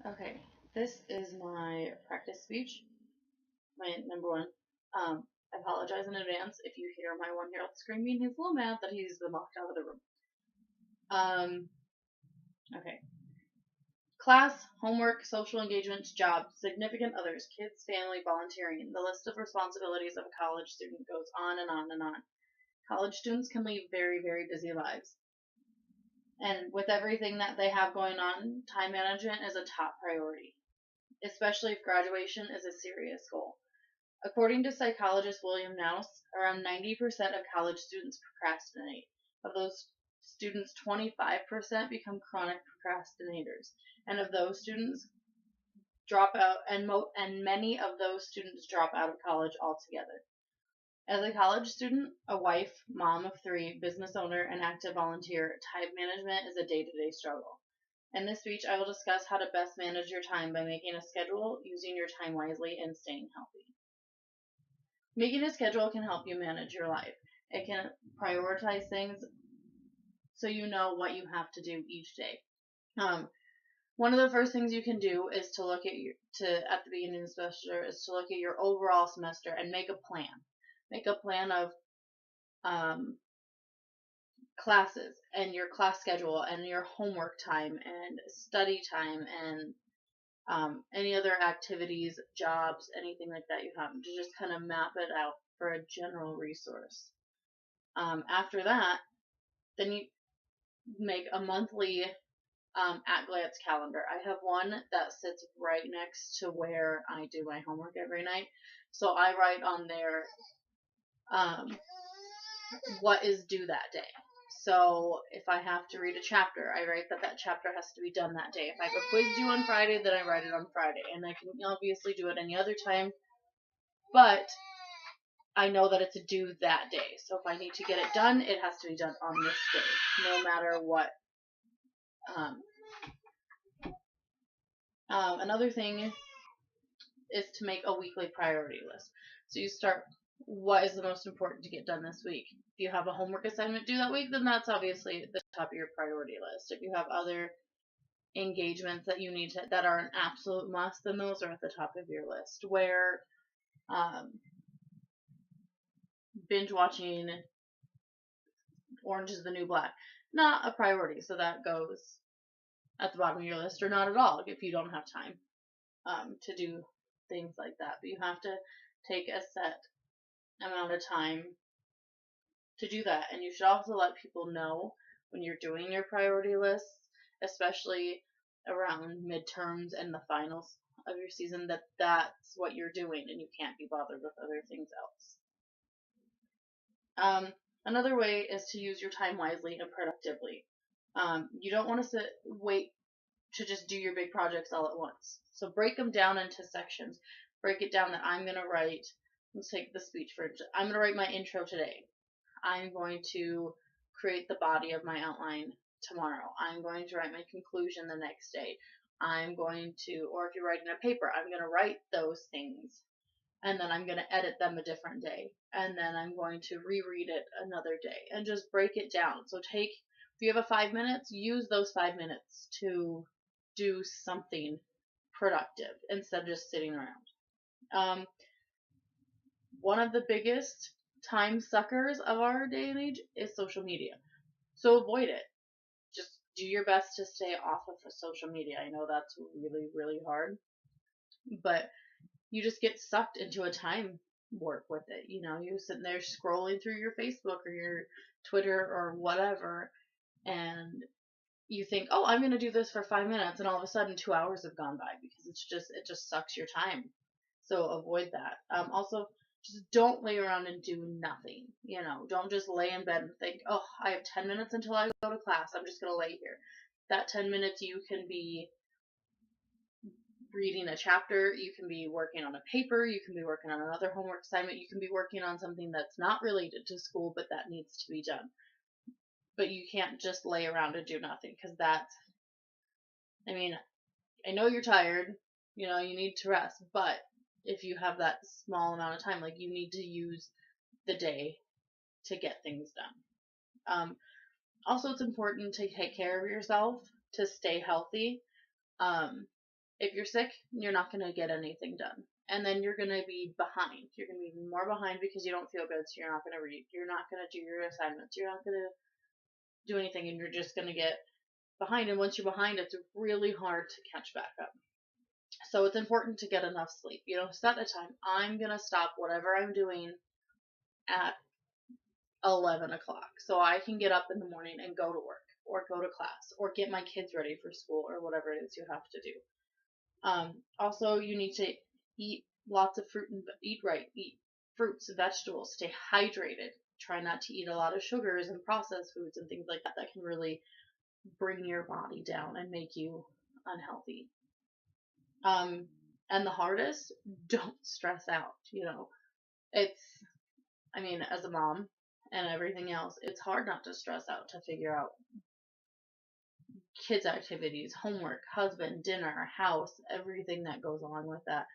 Okay, this is my practice speech, my number one. I apologize in advance if you hear my 1-year-old screaming. He's a little mad that he's been locked out of the room. Um, okay. Class, homework, social engagement, job, significant others, kids, family, volunteering. The list of responsibilities of a college student goes on and on and on. College students can lead very, very busy lives. And with everything that they have going on, time management is a top priority, especially if graduation is a serious goal. According to psychologist William Nouse, around 90% of college students procrastinate. Of those students, 25% become chronic procrastinators, and of those students drop out, and many of those students drop out of college altogether. As a college student, a wife, mom of 3, business owner, and active volunteer, time management is a day-to-day struggle. In this speech, I will discuss how to best manage your time by making a schedule, using your time wisely, and staying healthy. Making a schedule can help you manage your life. It can prioritize things so you know what you have to do each day. One of the first things you can do is to look at at the beginning of the semester is to look at your overall semester and make a plan. Make a plan of classes and your class schedule and your homework time and study time and any other activities, jobs, anything like that you have, to just kind of map it out for a general resource. After that, then you make a monthly at-glance calendar. I have one that sits right next to where I do my homework every night. So I write on there what is due that day. So if I have to read a chapter, I write that chapter has to be done that day. If I have a quiz due on Friday, then I write it on Friday. And I can obviously do it any other time, but I know that it's due that day. So if I need to get it done, it has to be done on this day, no matter what. Another thing is to make a weekly priority list. So you start, what is the most important to get done this week? If you have a homework assignment due that week, then that's obviously at the top of your priority list. If you have other engagements that you need to, that are an absolute must, then those are at the top of your list. Where binge watching Orange is the New Black, not a priority, so that goes at the bottom of your list, or not at all if you don't have time to do things like that. But you have to take a set amount of time to do that. And you should also let people know when you're doing your priority lists, especially around midterms and the finals of your season, that that's what you're doing and you can't be bothered with other things else. Another way is to use your time wisely and productively. You don't want to wait to just do your big projects all at once. So break them down into sections. Break it down that I'm going to write, let's take the speech for instance. I'm going to write my intro today. I'm going to create the body of my outline tomorrow. I'm going to write my conclusion the next day. I'm going to, or if you're writing a paper, I'm going to write those things and then I'm going to edit them a different day. And then I'm going to reread it another day and just break it down. So if you have 5 minutes, use those 5 minutes to do something productive instead of just sitting around. One of the biggest time suckers of our day and age is social media. So avoid it. Just do your best to stay off of social media. I know that's really, really hard, but you just get sucked into a time warp with it. You're sitting there scrolling through your Facebook or your Twitter or whatever, and you think, oh, I'm going to do this for 5 minutes, and all of a sudden 2 hours have gone by because it just sucks your time. So avoid that. Also, just don't lay around and do nothing. Don't just lay in bed and think, oh, I have 10 minutes until I go to class. I'm just going to lay here. That 10 minutes you can be reading a chapter, you can be working on a paper, you can be working on another homework assignment, you can be working on something that's not related to school but that needs to be done. But you can't just lay around and do nothing, because I know you're tired, you need to rest, but if you have that small amount of time, you need to use the day to get things done. Also, it's important to take care of yourself, to stay healthy. If you're sick, you're not going to get anything done. And then you're going to be behind. You're going to be more behind because you don't feel good, so you're not going to read. You're not going to do your assignments. You're not going to do anything, and you're just going to get behind. And once you're behind, it's really hard to catch back up. So it's important to get enough sleep. Set a time. I'm going to stop whatever I'm doing at 11 o'clock so I can get up in the morning and go to work or go to class or get my kids ready for school or whatever it is you have to do. Also, you need to eat lots of fruit and eat fruits, vegetables, stay hydrated. Try not to eat a lot of sugars and processed foods and things like that that can really bring your body down and make you unhealthy. And the hardest, don't stress out. As a mom and everything else, it's hard not to stress out to figure out kids' activities, homework, husband, dinner, house, everything that goes along with that.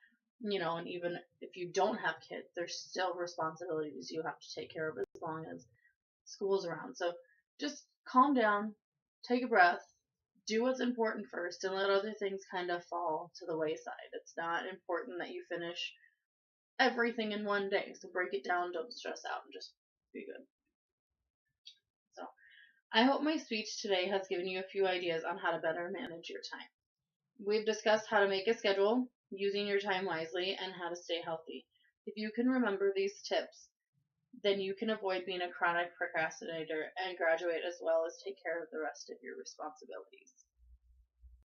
And even if you don't have kids, there's still responsibilities you have to take care of as long as school's around. So just calm down, take a breath, do what's important first, and let other things kind of fall to the wayside. It's not important that you finish everything in one day. So break it down, don't stress out, and just be good. So I hope my speech today has given you a few ideas on how to better manage your time. We've discussed how to make a schedule, using your time wisely, and how to stay healthy. If you can remember these tips, then you can avoid being a chronic procrastinator and graduate as well as take care of the rest of your responsibilities.